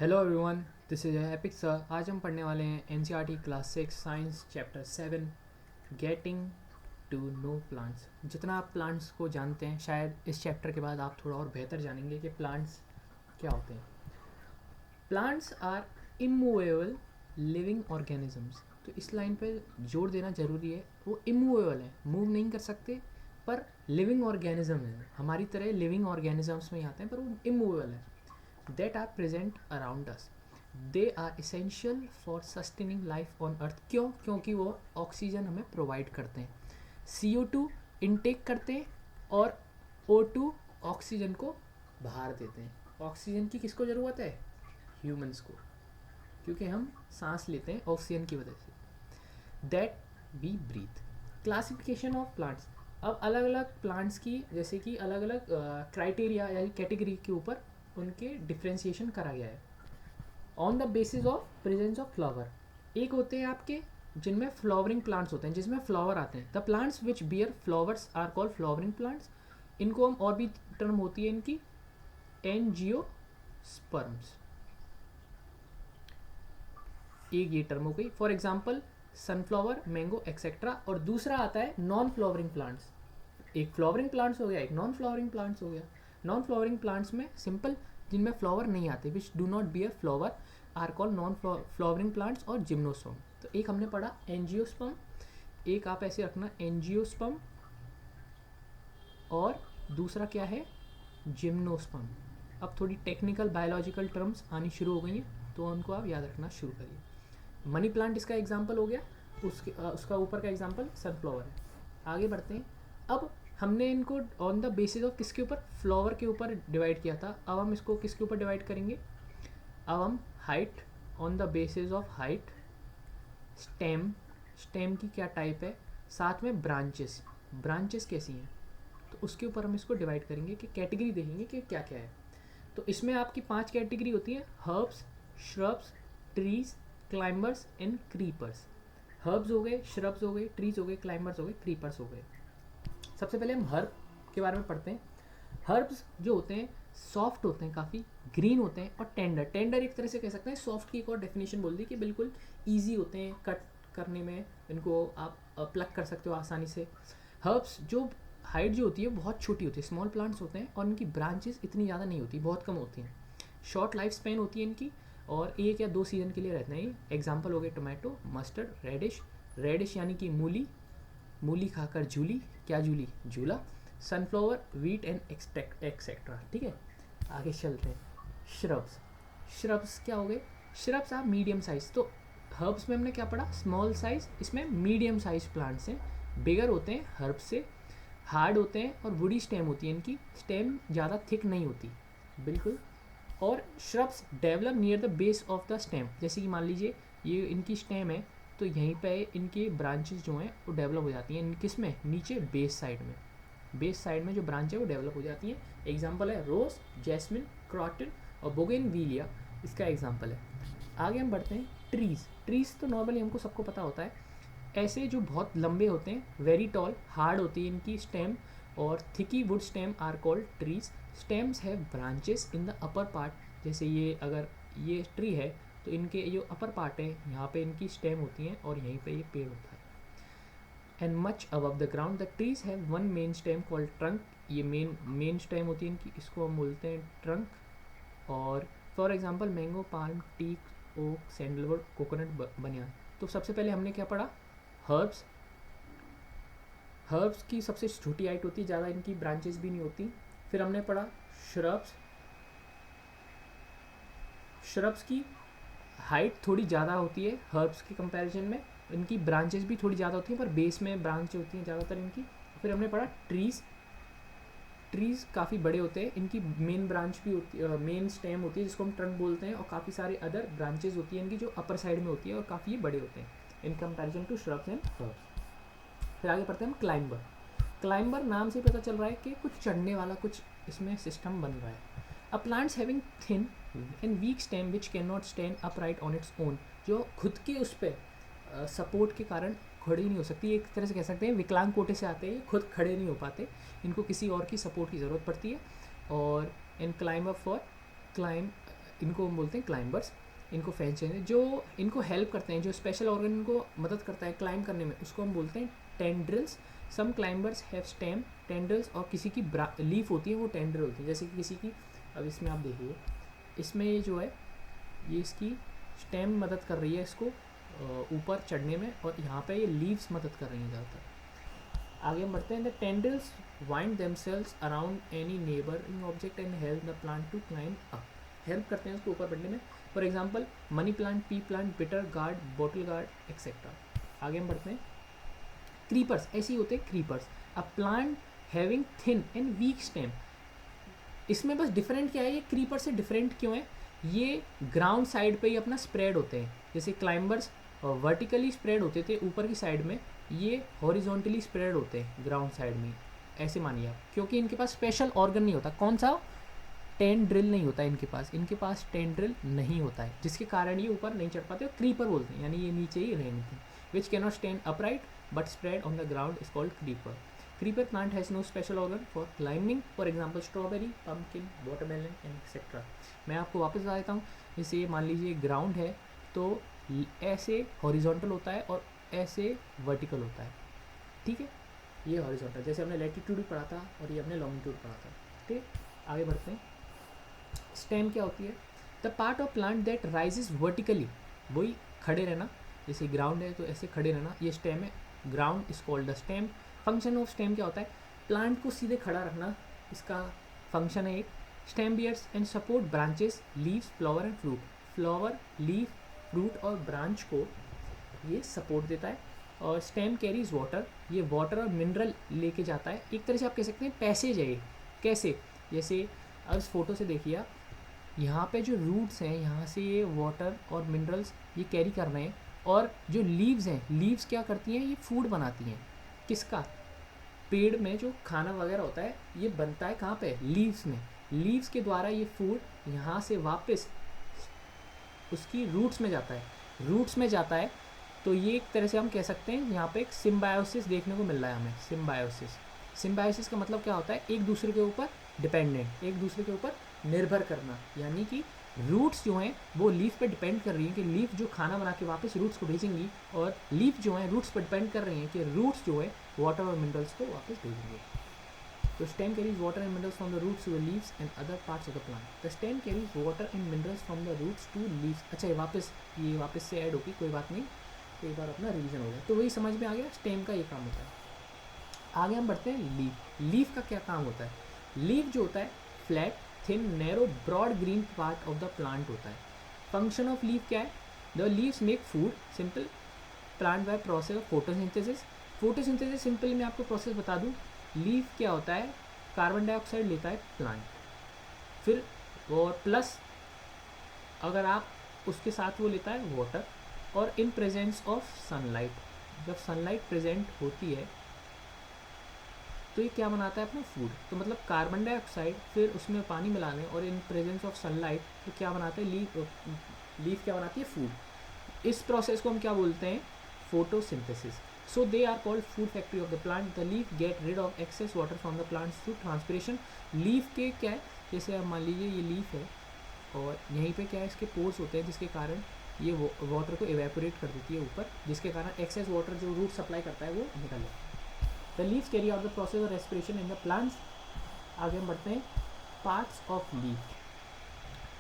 Hello everyone, this is Epic sir. आज हम पढ़ने वाले हैं NCERT class 6 science chapter 7 getting to know plants. जितना आप प्लांट्स को जानते हैं, शायद इस चैप्टर के बाद आप थोड़ा और बेहतर जानेंगे कि प्लांट्स क्या होते हैं। Plants are immovable living organisms. तो इस लाइन पे जोर देना ज़रूरी है। वो इमूवेबल है, मूव नहीं कर सकते, पर लिविंग ऑर्गेनिज्म है, हमारी तरह लिविंग ऑर्गेनिजम्स में ही आते हैं, पर वो इमूवेबल है। that are present around us. They are essential for sustaining life on earth. क्यों? क्योंकि वो ऑक्सीजन हमें प्रोवाइड करते हैं, CO2 इनटेक करते हैं और O2 ऑक्सीजन को बाहर देते हैं। ऑक्सीजन की किसको ज़रूरत है? ह्यूमंस को, क्योंकि हम सांस लेते हैं ऑक्सीजन की वजह से। That we breathe. Classification of plants. अब अलग अलग प्लांट्स की जैसे कि अलग अलग क्राइटेरिया या कैटेगरी के ऊपर उनके डिफ्रेंशिएशन करा गया है on the basis of presence of flower. एक होते हैं आपके जिनमें फ्लावरिंग प्लांट्स होते हैं, जिसमें फ्लावर आते हैं। The plants which bear flowers are called flowering plants. इनको हम और भी टर्म होती है इनकी एंजियोस्पर्म्स। एक ये टर्म हो गई, for example sunflower, mango etcetera. और दूसरा आता है नॉन फ्लावरिंग प्लांट्स। एक फ्लावरिंग प्लांट्स हो गया, एक नॉन फ्लावरिंग प्लांट्स हो गया। नॉन फ्लावरिंग प्लांट्स में सिंपल जिनमें फ्लावर नहीं आते, which do not bear flower, are called non flowering plants और जिम्नोस्पर्म। तो एक हमने पढ़ा एंजियोस्पर्म, एक आप ऐसे रखना एंजियोस्पर्म, और दूसरा क्या है? जिम्नोस्पर्म। अब थोड़ी टेक्निकल बायोलॉजिकल टर्म्स आनी शुरू हो गई हैं, तो उनको आप याद रखना शुरू करिए। मनी प्लांट इसका एग्जाम्पल हो गया, उसका ऊपर का एग्जाम्पल सनफ्लावर है। आगे बढ़ते हैं। अब हमने इनको ऑन द बेसिस ऑफ किसके ऊपर? फ्लावर के ऊपर डिवाइड किया था। अब हम इसको किसके ऊपर डिवाइड करेंगे? अब हम height, on the basis of height. Stem, stem की क्या टाइप है, साथ में ब्रांचेस, ब्रांचेस कैसी हैं, तो उसके ऊपर हम इसको डिवाइड करेंगे कि कैटेगरी देखेंगे कि क्या क्या है। तो इसमें आपकी 5 कैटेगरी होती है: herbs, shrubs, trees, climbers and creepers. Herbs हो गए, श्रब्स हो गए, ट्रीज हो गए, क्लाइंबर्स हो गए, क्रीपर्स हो गए। सबसे पहले हम हर्ब के बारे में पढ़ते हैं। हर्ब्स जो होते हैं सॉफ्ट होते हैं, काफ़ी ग्रीन होते हैं, और टेंडर। टेंडर एक तरह से कह सकते हैं, सॉफ्ट की एक और डेफिनेशन बोल दी कि बिल्कुल ईजी होते हैं कट करने में, इनको आप प्लग कर सकते हो आसानी से। हर्ब्स जो हाइट जो होती है बहुत छोटी होती है, स्मॉल प्लांट्स होते हैं, और इनकी ब्रांचेस इतनी ज़्यादा नहीं होती, बहुत कम होती हैं। शॉर्ट लाइफ स्पेन होती है इनकी, और 1 या 2 सीजन के लिए रहते हैं। एग्जाम्पल हो गए टोमेटो, मस्टर्ड, रेडिश। रेडिश यानी कि मूली, मूली खाकर झूली, क्या झूली? झूला। Sunflower, wheat and etcetera. ठीक है, आगे चलते हैं। श्रब्स, श्रब्स क्या हो गए? Shrubs are medium size. तो हर्ब्स में हमने क्या पढ़ा? स्मॉल साइज, इसमें मीडियम साइज प्लांट्स हैं, बिगर होते हैं हर्ब्स से, हार्ड होते हैं, और वुडी स्टेम होती है इनकी, स्टेम ज़्यादा थिक नहीं होती बिल्कुल। और shrubs develop near the base of the stem. जैसे कि मान लीजिए ये इनकी स्टेम है, तो यहीं पे इनके ब्रांचेस जो हैं वो डेवलप हो जाती हैं। किस में? नीचे बेस साइड में। बेस साइड में जो ब्रांच है वो डेवलप हो जाती हैं। एग्जाम्पल है रोज, जैस्मिन, क्रॉटन और बोगेनविलिया, इसका एग्जाम्पल है। आगे हम बढ़ते हैं। ट्रीज, ट्रीज तो नॉर्मली हमको सबको पता होता है, ऐसे जो बहुत लंबे होते हैं, वेरी टॉल, हार्ड होती है इनकी स्टेम, और thick wood stem are called trees. Stems have branches in the upper part. जैसे ये अगर ये ट्री है, तो इनके जो अपर पार्ट है यहाँ पे इनकी स्टेम होती हैं, और यहीं पे ये पेड़ होता है। And much above the ground the trees have one main stem called trunk. ये मेन स्टेम होती है इनकी, इसको हम बोलते हैं ट्रंक। और for example mango, palm, teak, oak, sandalwood, coconut, banyan. तो सबसे पहले हमने क्या पढ़ा? हर्ब्स। हर्ब्स की सबसे छोटी हाइट होती है, ज़्यादा इनकी ब्रांचेस भी नहीं होती। फिर हमने पढ़ा श्रब्स। श्रब्स की हाइट थोड़ी ज़्यादा होती है हर्ब्स के कंपैरिजन में, इनकी ब्रांचेस भी थोड़ी ज़्यादा होती हैं, पर बेस में ब्रांच होती हैं ज़्यादातर इनकी। फिर हमने पढ़ा ट्रीज़। ट्रीज़ काफ़ी बड़े होते हैं, इनकी मेन ब्रांच भी होती है, मेन स्टेम होती है जिसको हम ट्रंक बोलते हैं, और काफ़ी सारे अदर ब्रांचेज होती हैं इनकी जो अपर साइड में होती है, और काफ़ी बड़े होते हैं in comparison to shrubs and herbs. फिर आगे पढ़ते हैं हम क्लाइंबर। क्लाइंबर नाम से पता चल रहा है कि कुछ चढ़ने वाला कुछ इसमें सिस्टम बन रहा है। A plants having thin and weak stem which can not stand upright on its own. जो खुद के उस पर सपोर्ट के कारण खड़ी नहीं हो सकती, एक तरह से कह सकते हैं विकलांग कोटे से आते हैं, खुद खड़े नहीं हो पाते, इनको किसी और की सपोर्ट की ज़रूरत पड़ती है। और इन क्लाइंब अप फॉर क्लाइंब इनको हम बोलते हैं क्लाइंबर्स, इनको फैंस चाहिए जो इनको हेल्प करते हैं, जो स्पेशल ऑर्गन इनको मदद करता है क्लाइंब करने में, उसको हम बोलते हैं tendrils. Some climbers have stem tendrils, और किसी की लीफ होती है वो टेंड्रिल होती है, जैसे कि किसी की, अब इसमें आप देखिए, इसमें ये जो है ये इसकी स्टेम मदद कर रही है इसको ऊपर चढ़ने में, और यहाँ पे ये लीव्स मदद कर रही हैं ज़्यादातर। आगे हम बढ़ते हैं। The tendrils wind themselves around any neighbouring object and help the plant to climb up, help करते हैं उसको ऊपर बढ़ने में। For example money plant, pea plant, bitter gourd, bottle gourd etcetera. आगे हम बढ़ते हैं। क्रीपर्स, ऐसे ही होते हैं creepers, a plant having thin and weak stem. इसमें बस डिफरेंट क्या है, ये क्रीपर से डिफरेंट क्यों है, ये ग्राउंड साइड पे ही अपना स्प्रेड होते हैं। जैसे क्लाइंबर्स वर्टिकली स्प्रेड होते थे ऊपर की साइड में, ये हॉरिजॉन्टली स्प्रेड होते हैं ग्राउंड साइड में, ऐसे मानिए आप, क्योंकि इनके पास स्पेशल ऑर्गन नहीं होता। कौन सा? टेंड्रिल नहीं होता इनके पास टेंड्रिल नहीं होता है, जिसके कारण ये ऊपर नहीं चढ़ पाते और क्रीपर बोलते हैं, यानी ये नीचे ही रहते हैं। विच can not stand upright but spread on the ground is called creeper. Creeper plant has no special organ for climbing, for example strawberry, pumpkin, watermelon and etc. मैं आपको वापस बता देता हूँ। जैसे मान लीजिए ग्राउंड है तो ऐसे हॉरिजॉन्टल होता है और ऐसे वर्टिकल होता है, ठीक है, ये हॉरिजॉन्टल, जैसे हमने लैटिट्यूड पढ़ा था और ये हमने लॉन्गिट्यूड पढ़ा था, ठीक है। आगे बढ़ते हैं। स्टेम क्या होती है? The part of plant that rises vertically, वही खड़े रहना, जैसे ग्राउंड है तो ऐसे खड़े रहना, ये स्टेम है, ground is called the stem. Function of stem क्या होता है? प्लांट को सीधे खड़ा रखना, इसका फंक्शन है एक। Stem bears and support branches, leaves, flower and fruit. Flower, leaf, fruit और ब्रांच को ये सपोर्ट देता है। और स्टेम कैरीज वाटर, ये वाटर और मिनरल लेके जाता है, एक तरह से आप कह सकते हैं पैसेज है ये। कैसे? जैसे अब इस फोटो से देखिए आप, यहाँ पे जो रूट्स हैं यहाँ से ये वाटर और मिनरल्स ये कैरी कर रहे हैं, और जो लीव्स हैं, लीव्स क्या करती हैं, ये फूड बनाती हैं। किसका? पेड़ में जो खाना वगैरह होता है ये बनता है कहाँ पे? लीव्स में। लीव्स के द्वारा ये फूड यहाँ से वापस उसकी रूट्स में जाता है, रूट्स में जाता है। तो ये एक तरह से हम कह सकते हैं यहाँ पे एक सिम्बायोसिस देखने को मिल रहा है हमें। सिम्बायोसिस, सिम्बायोसिस का मतलब क्या होता है? एक दूसरे के ऊपर डिपेंडेंट, एक दूसरे के ऊपर निर्भर करना, यानी कि रूट्स जो हैं वो लीफ पे डिपेंड कर रही हैं कि लीफ जो खाना बना के वापस रूट्स को भेजेंगी, और लीफ जो है रूट्स पर डिपेंड कर रही हैं कि रूट्स जो है वाटर और मिनरल्स को वापस भेजेंगे। तो stem carries water and minerals from the roots to the leaves and other parts of the plant. The stem carries water and minerals from the roots to leaves. अच्छा, ये वापस से ऐड होगी, कोई बात नहीं, एक बार अपना रिवीजन हो गया तो वही समझ में आ गया, स्टेम का ये काम होता है। आगे हम बढ़ते हैं लीफ। लीफ का क्या काम होता है? लीफ जो होता है flat, thin, narrow, broad green part of the plant होता है। फंक्शन ऑफ लीफ क्या है? The leaves make food, simple, plant by process of photosynthesis. Photosynthesis simple मैं आपको प्रोसेस बता दूं, लीफ क्या होता है? कार्बन डाइऑक्साइड लेता है प्लांट, फिर और प्लस अगर आप उसके साथ वो लेता है वाटर, और इन प्रेजेंस ऑफ सनलाइट, जब सनलाइट प्रेजेंट होती है तो ये क्या बनाता है? अपना फूड। तो मतलब कार्बन डाइऑक्साइड, फिर उसमें पानी मिलाने, और इन प्रेजेंस ऑफ सनलाइट तो क्या बनाता है? लीफ क्या बनाती है? फूड। इस प्रोसेस को हम क्या बोलते हैं? Photosynthesis. So they are called food factory of the plant. The leaf get rid of excess water from the plants through transpiration. Leaf के क्या है? जैसे आप मान लीजिए ये लीफ है और यहीं पे क्या है, इसके पोर्स होते हैं जिसके कारण ये वाटर को एवेपोरेट कर देती है ऊपर, जिसके कारण एक्सेस वाटर जो रूट सप्लाई करता है वो निकल जाता है। The leaves carry out the process of respiration in the plants. आगे हम बढ़ते हैं। पार्ट्स ऑफ लीफ,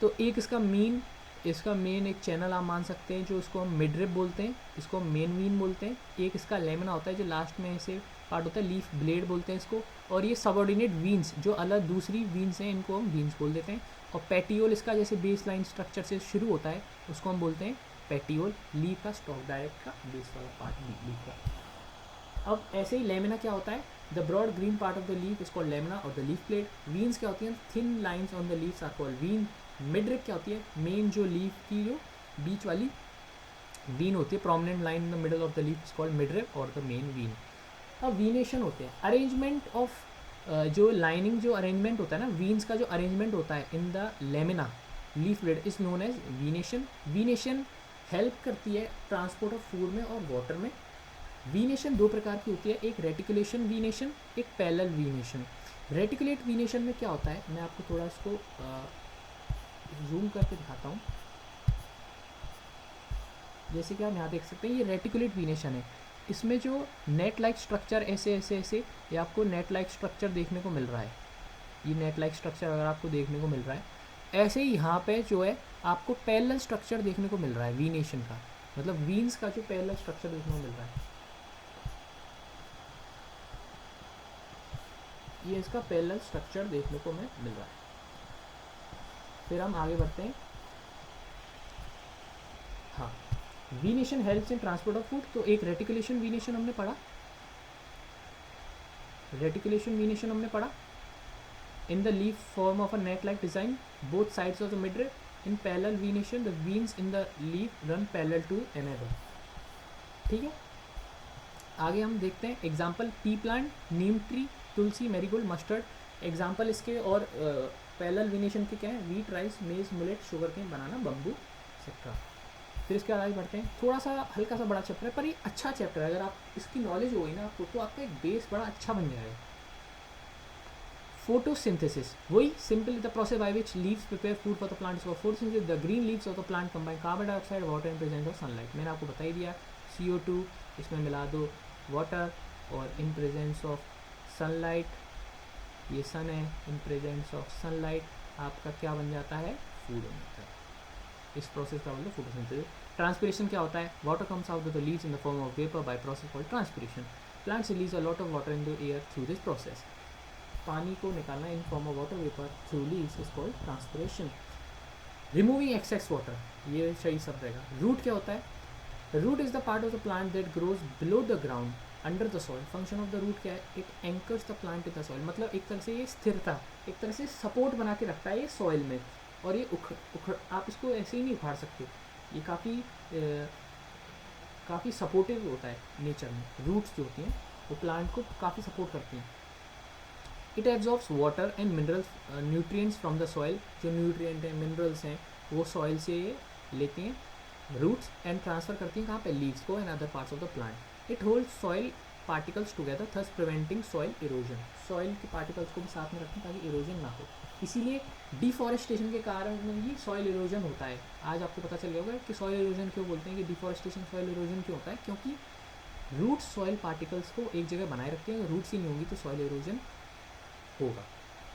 तो एक इसका मेन एक चैनल आप मान सकते हैं, जो इसको हम मिडरिब बोलते हैं, इसको हम मेन वीन बोलते हैं। एक इसका लेमिना होता है जो लास्ट में ऐसे पार्ट होता है, लीफ ब्लेड बोलते हैं इसको। और ये सबऑर्डिनेट वीन्स जो अलग दूसरी वीन्स हैं, इनको हम वीन्स बोल देते हैं। और पेटियोल इसका जैसे बेस लाइन स्ट्रक्चर से शुरू होता है, उसको हम बोलते हैं पेटियोल। लीफ का स्टॉक डायरेक्ट का बेस वाला पार्ट लीफ का। अब ऐसे ही लेमिना क्या होता है? The broad green part of the leaf is called lamina और द लीफ प्लेट। वीन्स क्या होती हैं? Thin lines on the leaves are called vein. Midrib क्या होती है? मेन जो लीफ की जो बीच वाली वीन होती है, prominent line in the middle of the leaf is called midrib और द मेन वीन। अब वीनेशन होते हैं, अरेंजमेंट ऑफ जो लाइनिंग जो अरेंजमेंट होता है ना, वीन्स का जो अरेंजमेंट होता है in the lamina leaf plate is known as venation. Venation help करती है ट्रांसपोर्ट ऑफ फूड में और वाटर में। वीनेशन दो प्रकार की होती है, एक रेटिकुलेशन वीनेशन, एक पैरेलल वीनेशन। रेटिकुलेट वीनेशन में क्या होता है, मैं आपको थोड़ा इसको जूम करके दिखाता हूँ। जैसे कि आप यहाँ देख सकते हैं ये रेटिकुलेट वीनेशन है। इसमें जो नेट लाइक स्ट्रक्चर ऐसे ऐसे ऐसे ये आपको नेट लाइक स्ट्रक्चर देखने को मिल रहा है। ये नेट लाइक स्ट्रक्चर अगर आपको देखने को मिल रहा है, ऐसे ही यहाँ पे जो है आपको पैरेलल स्ट्रक्चर देखने को मिल रहा है वीनेशन का, मतलब वीन्स का जो पैरेलल स्ट्रक्चर देखने को मिल रहा है, ये इसका पैरेलल स्ट्रक्चर देखने को हमें मिल रहा है। फिर हम आगे बढ़ते हैं। हाँ, venation helps in transport of food. तो एक रेटिकुलेशन वीनेशन हमने पढ़ा, रेटिकुलेशन वीनेशन हमने पढ़ा। In the leaf form of a net-like design, both sides of the midrib. In parallel venation, the veins in the leaf run parallel to another. ठीक है, आगे हम देखते हैं एग्जाम्पल पी प्लांट, नीम ट्री, तुलसी, मैरीगोल्ड, मस्टर्ड। एग्जाम्पल इसके और parallel venation के क्या है, वीट, राइस, मेज, मिलेट, शुगर केन, बनाना, बम्बू एक्सेट्रा। फिर इसके आगे बढ़ते हैं, थोड़ा सा हल्का सा बड़ा चैप्टर है पर ये अच्छा चैप्टर है। अगर आप इसकी नॉलेज होगी ना आपको तो आपका एक बेस बड़ा अच्छा बन जाएगा। Photosynthesis, वही simple the process by which leaves prepare food for the plant is called photosynthesis. The green leaves of the plant combine carbon dioxide, water in presence of sunlight. मैंने आपको बता ही दिया, CO2 इसमें मिला दो, वाटर, और in presence of sunlight, ये सन है, इन प्रेजेंस ऑफ सनलाइट आपका क्या बन जाता है, फूड बन जाता है। इस प्रोसेस का मतलब फोटोसिंथेसिस। ट्रांसपिरेशन क्या होता है, water comes out of the leaves in the form of vapour by process called transpiration. Plants release a lot of water in the air through this process. पानी को निकालना in form of water vapour through leaves is called transpiration. Removing excess water, ये सही सब रहेगा। Root क्या होता है, root is the part of the plant that grows below the ground under the soil. Function of the root क्या है, it anchors the plant in the soil. मतलब एक तरह से ये स्थिरता, एक तरह से सपोर्ट बना के रखता है ये सॉइल में, और ये उखड़ आप इसको ऐसे ही नहीं उखाड़ सकते, ये काफ़ी सपोर्टिव होता है नेचर में। रूट्स जो होती हैं वो प्लांट को काफ़ी सपोर्ट करती हैं। It absorbs water and minerals nutrients from the soil. जो न्यूट्रिएंट हैं, मिनरल्स हैं, वो सॉइल से ये लेती हैं रूट्स एंड ट्रांसफर करती हैं कहाँ पे, लीव्स को and other parts of the plant. It holds soil particles together thus preventing soil erosion. Soil के पार्टिकल्स को भी साथ में रखें ताकि इरोजन ना हो। इसीलिए डिफॉरेस्टेशन के कारण ही सॉइल इरोजन होता है। आज आपको पता चल गया होगा कि सॉइल इरोजन क्यों बोलते हैं, कि डिफॉरेस्टेशन सॉइल इरोजन क्यों होता है, क्योंकि रूट्स सॉइल पार्टिकल्स को एक जगह बनाए रखते हैं। अगर रूट्स ही नहीं होंगी तो सॉइल इरोजन होगा।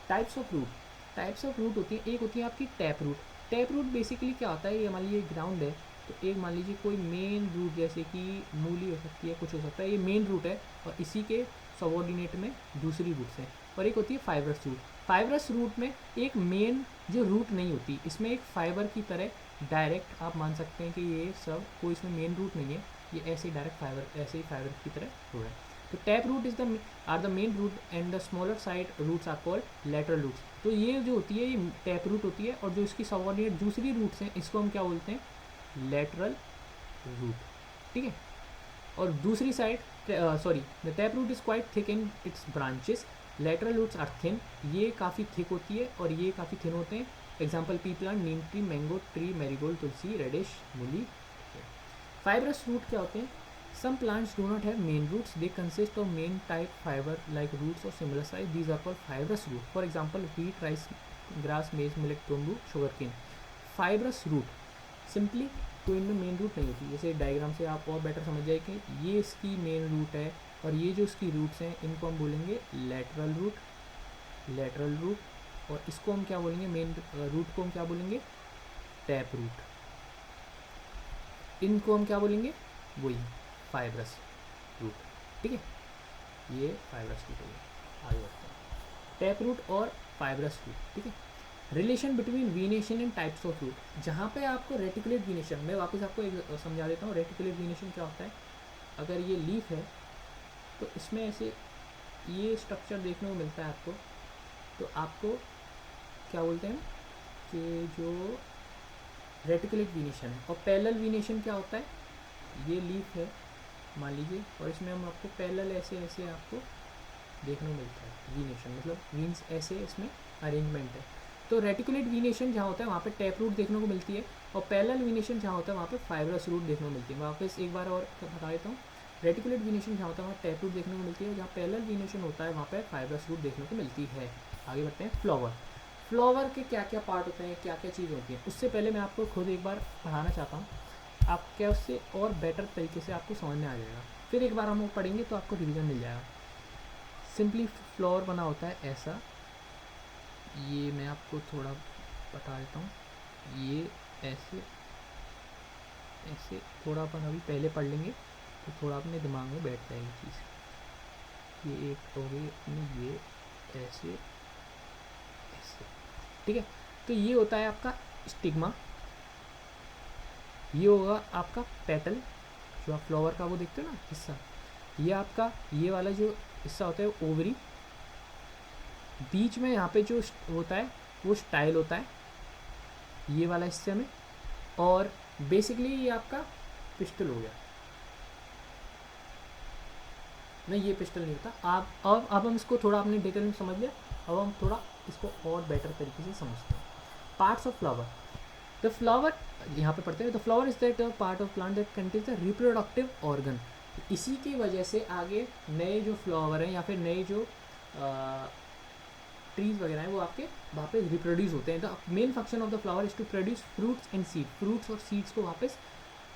Types of root, types of root होती हैं। एक होती है आपकी tap root. Tap root basically क्या होता है, ये मान लीजिए ग्राउंड है, तो एक मान लीजिए कोई मेन रूट जैसे कि मूली हो सकती है, कुछ हो सकता है, ये मेन रूट है और इसी के सबऑर्डिनेट में दूसरी रूट्स हैं। और एक होती है फाइबरस रूट। फाइबरस रूट में एक मेन जो रूट नहीं होती, इसमें एक फाइबर की तरह डायरेक्ट आप मान सकते हैं कि ये सब कोई इसमें मेन रूट नहीं है, ये ऐसे ही डायरेक्ट फाइबर, ऐसे ही फाइबर की तरह हो रहा है। तो tap root is the are the main root and the smaller side roots are called lateral roots. तो ये जो होती है ये टैप रूट होती है, और जो इसकी सबऑर्डिनेट दूसरी रूट्स हैं इसको हम क्या बोलते हैं, लेटरल रूट। ठीक है, और दूसरी side sorry the tap root is quite thick in its branches, lateral roots are thin. ये काफ़ी थिक होती है और ये काफ़ी थिन होते हैं। एग्जाम्पल पी प्लांट, नीम ट्री, मैंगो ट्री, मैरीगोल्ड, तुलसी, रेडिश, मूली। फाइबरस रूट क्या होते हैं, some plants do not have main roots, they consist of main type fiber like roots of similar size, these are called fibrous root. For example wheat, rice, grass, maize, millet, bamboo, sugarcane। fibrous root simply कोई इनमें main root नहीं होती। जैसे diagram से आप और better समझ जाए कि ये इसकी मेन रूट है और ये जो इसकी रूट्स हैं इनको हम बोलेंगे लेटरल रूट, लेटरल रूट। और इसको हम क्या बोलेंगे, मेन रूट को हम क्या बोलेंगे, टैप रूट। इनको हम क्या बोलेंगे, वही फाइब्रस रूट। ठीक है, ये फाइब्रस रूट हो गया। आगे बढ़ते हैं, टैप रूट और फाइब्रस रूट। ठीक है, relation between venation and types of root. जहाँ पे आपको रेटिकुलेट वीनेशन, मैं वापस आपको एक समझा देता हूँ रेटिकुलेट वीनेशन क्या होता है। अगर ये लीफ है तो इसमें ऐसे ये स्ट्रक्चर देखने को मिलता है आपको, तो आपको क्या बोलते हैं कि जो रेटिकुलेट वीनेशन है। और पैरेलल वीनेशन क्या होता है, ये लीफ है मान लीजिए और इसमें हम आपको पैरेलल ऐसे ऐसे आपको देखने को मिलता है वीनेशन, मतलब वीन्स ऐसे इसमें अरेंजमेंट है। तो रेटिकुलेट वीनेशन जहाँ होता है वहाँ पे टैप रूट देखने को मिलती है, और पैरेलल वीनेशन जहाँ होता है वहाँ पे फाइब्रस रूट देखने को मिलती है। वापस एक बार और बता देता हूँ, रेटिकुलेट वीनेशन जहाँ होता है वहाँ टैप रूट देखने को मिलती है, और जहाँ पैरेलल वीनेशन होता है वहाँ पे फाइब्रस रूट देखने को मिलती है। आगे बढ़ते हैं, फ्लावर। फ्लावर के क्या क्या पार्ट होते हैं, क्या क्या चीज़ होती है, उससे पहले मैं आपको खुद एक बार पढ़ाना चाहता हूँ। आप क्या उससे और बेटर तरीके से आपको समझ में आ जाएगा, फिर एक बार हम वो पढ़ेंगे तो आपको रिवीजन मिल जाएगा। सिंपली फ्लावर बना होता है ऐसा, ये मैं आपको थोड़ा बता देता हूँ, ये ऐसे ऐसे थोड़ा अपन अभी पहले पढ़ लेंगे तो थोड़ा अपने दिमाग में बैठ जाएगी चीज़। ये एक हो गई अपनी, ये ऐसे ऐसे, ठीक है। तो ये होता है आपका स्टिग्मा, ये होगा आपका पेटल, जो आप फ्लावर का वो देखते हो ना हिस्सा, ये आपका ये वाला जो हिस्सा होता है ओवरी, बीच में यहाँ पे जो होता है वो स्टाइल होता है ये वाला हिस्से में, और बेसिकली ये आपका पिस्टल हो गया। नहीं, ये पिस्टल नहीं होता। आप अब हम इसको थोड़ा अपने डिटेल में समझ लिया, अब हम थोड़ा इसको और बेटर तरीके से समझते हैं। Parts of flower, the flower, यहाँ पे पढ़ते हैं, the flower is that part of plant that contains the reproductive organ. इसी की वजह से आगे नए जो फ्लावर हैं या फिर नए जो ट्रीज वगैरह हैं वो आपके वहाँ पे रिप्रोड्यूस होते हैं। The main function of the flower is to produce fruits and seed, fruits और सीड्स को वापस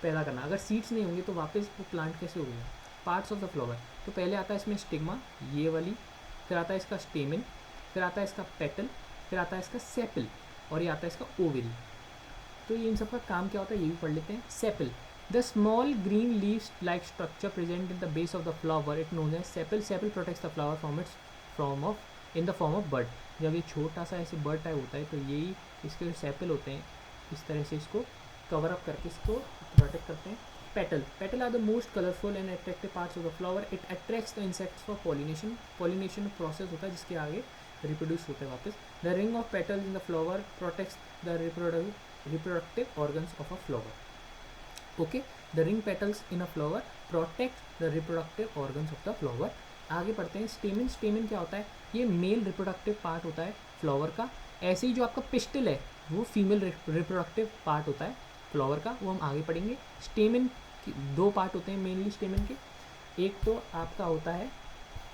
पैदा करना। अगर सीड्स नहीं होंगे तो वापस वो प्लांट कैसे होगा। पार्ट्स ऑफ द फ्लावर, तो पहले आता है इसमें स्टिग्मा, ये वाली, फिर आता है इसका स्टेमिन, फिर आता है इसका पेटल, फिर आता है इसका सेपल, और ये आता है इसका ओवरी। तो ये इन सब का काम क्या होता है ये भी पढ़ लेते हैं। Sepal, the small green leaves like structure present in the base of the flower, it known as sepal. Sepal protects the flower from its from of in the form of bird. जब ये छोटा सा ऐसे bird type होता है तो यही इसके जो सेपल होते हैं इस तरह से इसको कवर अप करके इसको प्रोटेक्ट करते हैं। Petal, petal are the most colourful and attractive parts of the flower, it attracts the insects for pollination. Pollination process होता है जिसके आगे रिप्रोड्यूस होते हैं वापस। The ring of petals in the flower protects the reproductive organs of a flower. Okay, the ring petals in a flower protect the reproductive organs of the flower. आगे पढ़ते हैं स्टेमिन। स्टेमिन क्या होता है, ये मेल रिप्रोडक्टिव पार्ट होता है flower का। ऐसे ही जो आपका पिस्टल है वो फीमेल रिप्रोडक्टिव पार्ट होता है फ्लावर का, वो हम आगे पढ़ेंगे। स्टेमिन की दो पार्ट होते हैं मेनली स्टेमिन के, एक तो आपका होता है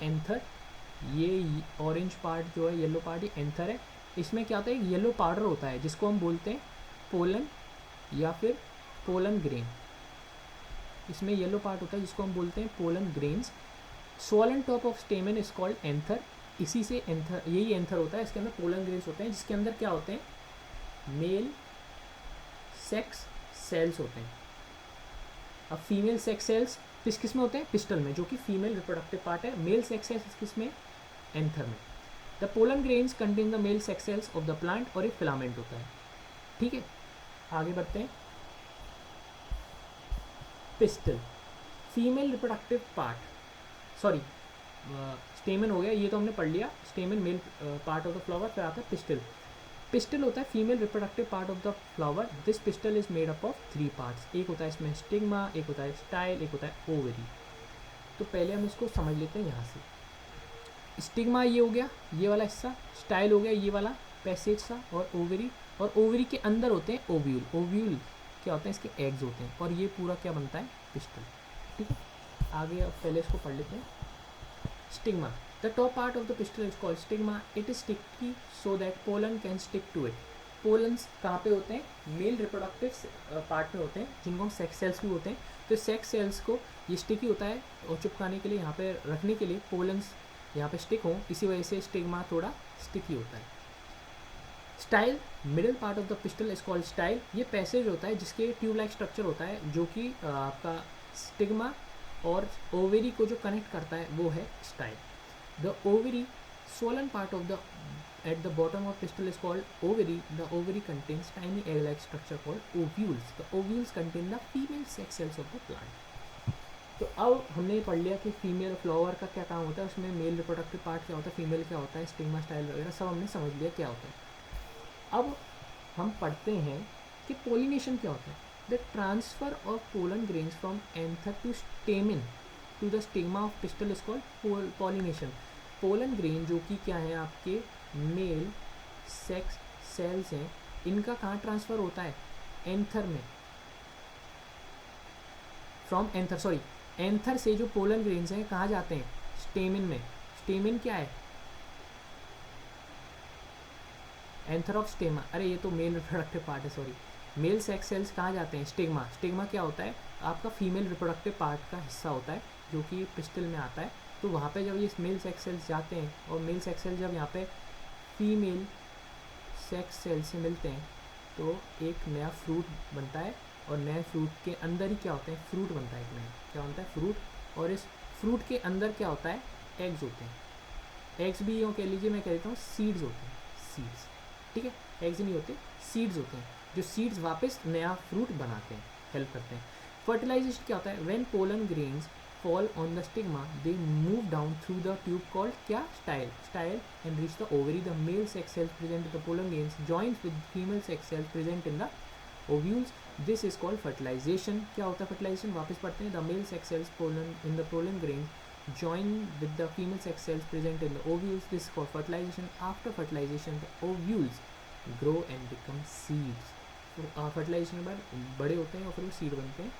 एंथर, ये ऑरेंज पार्ट जो है येलो पार्ट, ये एंथर है। इसमें क्या होता है, एक येलो पाउडर होता है जिसको हम बोलते हैं पोलन या फिर पोलन ग्रेन। इसमें येलो पार्ट होता है जिसको हम बोलते हैं pollen grains. Swollen top of स्टेमन is called anther, इसी से एंथर, यही एंथर होता है, इसके अंदर पोलन ग्रेन्स होते हैं जिसके अंदर क्या होते हैं, मेल सेक्स सेल्स होते हैं। अब फीमेल सेक्स सेल्स किस में होते हैं, पिस्टल में, जो कि फीमेल रिप्रोडक्टिव पार्ट है। मेल सेक्स सेल्स किस में, एंथर में। The pollen grains contain the male sex cells of the plant, और एक फिलामेंट होता है। ठीक है, आगे बढ़ते हैं। Pistol, female reproductive part, sorry स्टेमन हो गया, ये तो हमने पढ़ लिया। स्टेमन male part of the flower, फिर आता है पिस्टल। पिस्टल होता है female reproductive part of the flower. This pistil is made up of 3 parts. एक होता है इसमें स्टिग्मा, एक होता है स्टाइल, एक होता है ओवरी। तो पहले हम इसको समझ लेते हैं यहाँ से। स्टिग्मा ये हो गया, ये वाला हिस्सा, स्टाइल हो गया ये वाला पैसेज सा, और ओवरी, और ओवरी के अंदर होते हैं ओव्यूल। ओव्यूल क्या होते हैं, इसके एग्स होते हैं, और ये पूरा क्या बनता है, पिस्टल। ठीक है, आगे अब पहले इसको पढ़ लेते हैं। Stigma, the top part of the pistil is called stigma, it is sticky so that pollen can stick to it. Pollens कहाँ पे होते हैं, मेल रिप्रोडक्टिव पार्ट में होते हैं, जिनको हम सेक्स सेल्स भी होते हैं। तो सेक्स सेल्स को ये स्टिकी होता है, और चिपकाने के लिए यहाँ पे रखने के लिए पोलन्स यहाँ पे स्टिक हों, इसी वजह से स्टिग्मा थोड़ा स्टिकी होता है। Style, middle part of the pistil is called style, ये पैसेज होता है जिसके ट्यूब लाइक स्ट्रक्चर होता है, जो कि आपका स्टिग्मा और ओवेरी को जो कनेक्ट करता है वो है style. The ovary, swollen part of the at the bottom of pistil is called ovary. The ovary contains tiny egg-like structure called ovules. The ovules contain the female sex cells of the plant. तो अब हमने पढ़ लिया कि female flower का क्या काम होता है, उसमें मेल रिप्रोडक्टिव पार्ट क्या होता है, फीमेल क्या होता है, स्टिग्मा स्टाइल वगैरह सब हमने समझ लिया क्या होता है। अब हम पढ़ते हैं कि पोलिनेशन क्या होता है। The transfer of pollen grains from anther to stamen to the stigma of pistil is called pollination. Pollen grain जो कि क्या है, आपके मेल सेक्स सेल्स हैं, इनका कहाँ ट्रांसफ़र होता है, एंथर में। फ्रॉम एंथर, सॉरी एंथर से जो पोलन ग्रेन्स हैं कहाँ जाते हैं, स्टेमिन में। स्टेमिन क्या है, एंथर ऑफ स्टेमा, अरे ये तो मेल रिप्रोडक्टिव पार्ट है, सॉरी। मेल सेक्स सेल्स कहाँ जाते हैं? स्टिग्मा। स्टिग्मा क्या होता है? आपका फीमेल रिप्रोडक्टिव पार्ट का हिस्सा होता है जो कि पिस्टल में आता है। तो वहाँ पे जब ये मेल सेक्स सेल्स जाते हैं और मेल सेक्स सेल्स जब यहाँ पे फीमेल सेक्स सेल से मिलते हैं तो एक नया फ्रूट बनता है, और नए फ्रूट के अंदर ही क्या होता है? फ्रूट बनता है एक नया। क्या बनता है? फ्रूट। और इस फ्रूट के अंदर क्या होता है? एग्स होते हैं। एग्स भी यूँ कह लीजिए, मैं कह देता हूँ सीड्स होते हैं, सीड्स, ठीक है। एग्स नहीं होते, सीड्स होते हैं, जो सीड्स वापस नया फ्रूट बनाते हैं, हेल्प करते हैं। फर्टिलाइजेशन क्या होता है? When pollen grains fall on the stigma, they move down through the tube called क्या? Style and reach the ovary. The male sex cells present in the pollen grains joins with female sex cells present in the ovules. This is called fertilization. क्या होता है fertilization? वापस पढ़ते हैं। The male sex cells pollen in the pollen grains join with the female sex cells present in the ovules. This is called fertilization. After fertilization, the ovules grow and become seeds. fertilization के बाद बड़े होते हैं और फिर वो seed बनते हैं।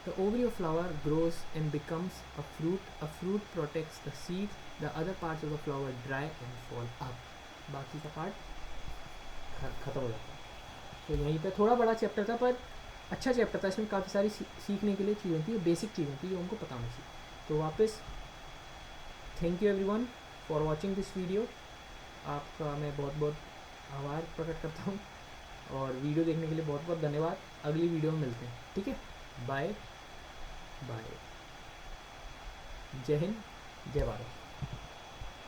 The ovary of flower grows and becomes a fruit. A fruit protects the seed. The other parts of the flower dry and fall up. बाकी का पार्ट खत्म हो जाता है। तो यहीं पे थोड़ा बड़ा चैप्टर था पर अच्छा चैप्टर था। इसमें काफ़ी सारी सीखने के लिए चीज़ें थी, बेसिक चीज़ें थी जो हमको पता होनी चाहिए। तो वापस thank you everyone for watching this video. आपका मैं बहुत बहुत आभार प्रकट करता हूँ, और वीडियो देखने के लिए बहुत बहुत धन्यवाद। अगली वीडियो में मिलते हैं, ठीक है। Bye bye. जय हिंद, जय भारत।